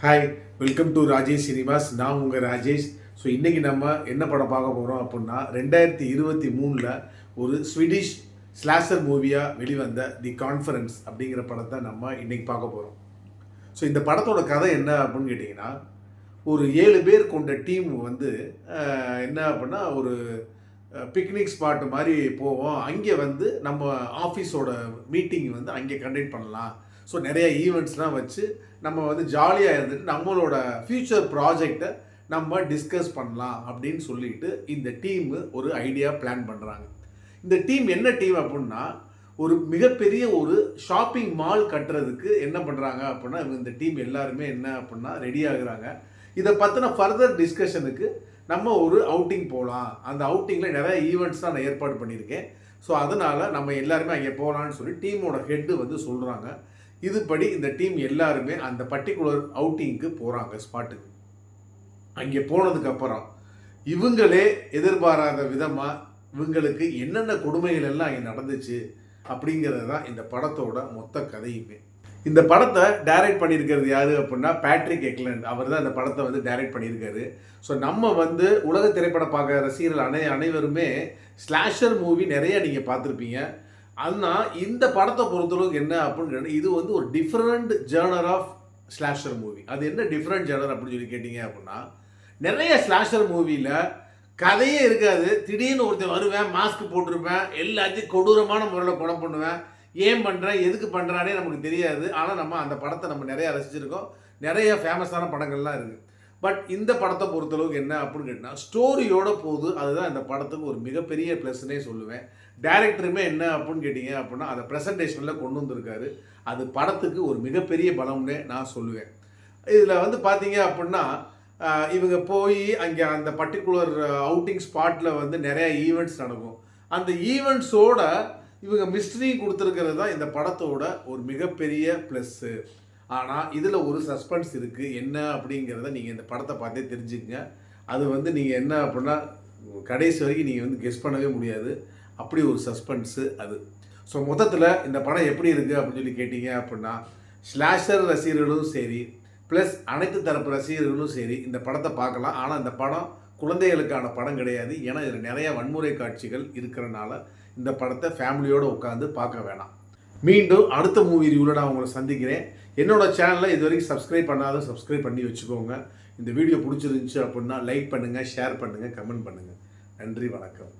Hi, welcome to Rajesh cinemas. நான் உங்கள் Rajesh. So இன்றைக்கி நம்ம என்ன படம் பார்க்க போகிறோம் அப்படின்னா 2023 ஒரு ஸ்வீடிஷ் ஸ்லாஷர் மூவியாக வெளிவந்த தி கான்ஃபரன்ஸ் அப்படிங்கிற படத்தை நம்ம இன்றைக்கி பார்க்க போகிறோம். ஸோ இந்த படத்தோட கதை என்ன அப்படின்னு கேட்டிங்கன்னா, ஒரு 7 பேர் கொண்ட டீம் வந்து என்ன அப்படின்னா ஒரு பிக்னிக் ஸ்பாட் மாதிரி போவோம். அங்கே வந்து நம்ம ஆஃபீஸோட மீட்டிங் வந்து அங்கே கண்டக்ட் பண்ணலாம். ஸோ நிறைய ஈவெண்ட்ஸ்லாம் வச்சு நம்ம வந்து ஜாலியாக இருந்துட்டு நம்மளோட ஃப்யூச்சர் ப்ராஜெக்டை நம்ம டிஸ்கஸ் பண்ணலாம் அப்படின்னு சொல்லிட்டு இந்த டீம் ஒரு ஐடியா பிளான் பண்ணுறாங்க. இந்த டீம் என்ன டீம் அப்படின்னா, ஒரு மிகப்பெரிய ஒரு ஷாப்பிங் மால் கட்டுறதுக்கு என்ன பண்ணுறாங்க அப்படின்னா, இந்த டீம் எல்லாருமே என்ன அப்படின்னா ரெடி ஆகுறாங்க. இதை பற்றின ஃபர்தர் டிஸ்கஷனுக்கு நம்ம ஒரு அவுட்டிங் போகலாம். அந்த அவுட்டிங்கில் நிறைய ஈவெண்ட்ஸ் தான் நான் ஏற்பாடு பண்ணியிருக்கேன். ஸோ அதனால் நம்ம எல்லாருமே அங்கே போகலான்னு சொல்லி டீமோட ஹெட்டு வந்து சொல்கிறாங்க. இதுபடி இந்த டீம் எல்லாருமே அந்த பர்டிகுலர் அவுட்டிங்க்கு போகிறாங்க ஸ்பாட்டுக்கு. அங்கே போனதுக்கப்புறம் இவங்களே எதிர்பாராத விதமாக இவங்களுக்கு என்னென்ன கொடுமைகள் எல்லாம் அங்கே நடந்துச்சு அப்படிங்கிறது தான் இந்த படத்தோட மொத்த கதையுமே. இந்த படத்தை டைரக்ட் பண்ணியிருக்கிறது யார் அப்படின்னா பேட்ரிக் எக்லண்ட். அவர் தான் இந்த படத்தை வந்து டைரக்ட் பண்ணியிருக்காரு. ஸோ நம்ம வந்து உலக திரைப்படம் பார்க்குற ரசிகர்கள் அனைவருமே ஸ்லாஷர் மூவி நிறைய நீங்கள் பார்த்துருப்பீங்க. ஆனால் இந்த படத்தை பொறுத்தளவுக்கு என்ன அப்படின்னு இது வந்து ஒரு different genre of slasher movie. அது என்ன டிஃப்ரெண்ட் ஜேர்னர் அப்படின்னு சொல்லி கேட்டிங்க அப்படின்னா, நிறைய ஸ்லாஷர் மூவியில் கதையே இருக்காது. திடீர்னு ஒருத்தர் வருவேன், மாஸ்க் போட்டிருப்பேன், எல்லாத்தையும் கொடூரமான முறையில் கொலை பண்ணுவேன். ஏன் பண்ணுறேன், எதுக்கு பண்ணுறானே நமக்கு தெரியாது. ஆனால் நம்ம அந்த படத்தை நம்ம நிறையா ரசிச்சிருக்கோம். நிறைய ஃபேமஸான படங்கள்லாம் இருக்குது. பட் இந்த படத்தை பொறுத்தளவுக்கு என்ன அப்படின்னு கேட்டால் ஸ்டோரியோட போகுது. அதுதான் இந்த படத்துக்கு ஒரு மிகப்பெரிய ப்ளஸ்னே சொல்லுவேன். டைரக்டருமே என்ன அப்படின்னு கேட்டிங்க அப்படின்னா அதை ப்ரெசன்டேஷனில் கொண்டு வந்திருக்காரு. அது படத்துக்கு ஒரு மிகப்பெரிய பலம்னே நான் சொல்லுவேன். இதில் வந்து பார்த்தீங்க அப்படின்னா இவங்க போய் அங்கே அந்த பர்டிகுலர் அவுட்டிங் ஸ்பாட்டில் வந்து நிறையா ஈவெண்ட்ஸ் நடக்கும். அந்த ஈவெண்ட்ஸோட இவங்க மிஸ்ட்ரி கொடுத்துருக்கிறது தான் இந்த படத்தோட ஒரு மிகப்பெரிய ப்ளஸ்ஸு. ஆனால் இதில் ஒரு சஸ்பென்ஸ் இருக்குது. என்ன அப்படிங்கிறத நீங்கள் இந்த படத்தை பார்த்தே தெரிஞ்சுக்கங்க. அது வந்து நீங்கள் என்ன அப்படின்னா கடைசி வரைக்கும் நீங்கள் வந்து கெஸ் பண்ணவே முடியாது. அப்படி ஒரு சஸ்பென்ஸு அது. ஸோ மொத்தத்தில் இந்த படம் எப்படி இருக்குது அப்படின்னு சொல்லி கேட்டிங்க அப்படின்னா, ஸ்லாஷர் ரசிகர்களும் சரி ப்ளஸ் அனைத்து தரப்பு ரசிகர்களும் சரி இந்த படத்தை பார்க்கலாம். ஆனால் இந்த படம் குழந்தைகளுக்கான படம் கிடையாது. ஏன்னா இதில் நிறைய வன்முறை காட்சிகள் இருக்கிறனால இந்த படத்தை ஃபேமிலியோடு உட்காந்து பார்க்க வேணாம். மீண்டும் அடுத்த மூவி ரிவ்யூவில் நான் உங்களை சந்திக்கிறேன். என்னோடய சேனலை இது வரைக்கும் சப்ஸ்கிரைப் பண்ணாத சப்ஸ்கிரைப் பண்ணி வச்சுக்கோங்க. இந்த வீடியோ பிடிச்சிருந்துச்சு அப்படின்னா லைக் பண்ணுங்கள், ஷேர் பண்ணுங்கள், கமெண்ட் பண்ணுங்கள். நன்றி, வணக்கம்.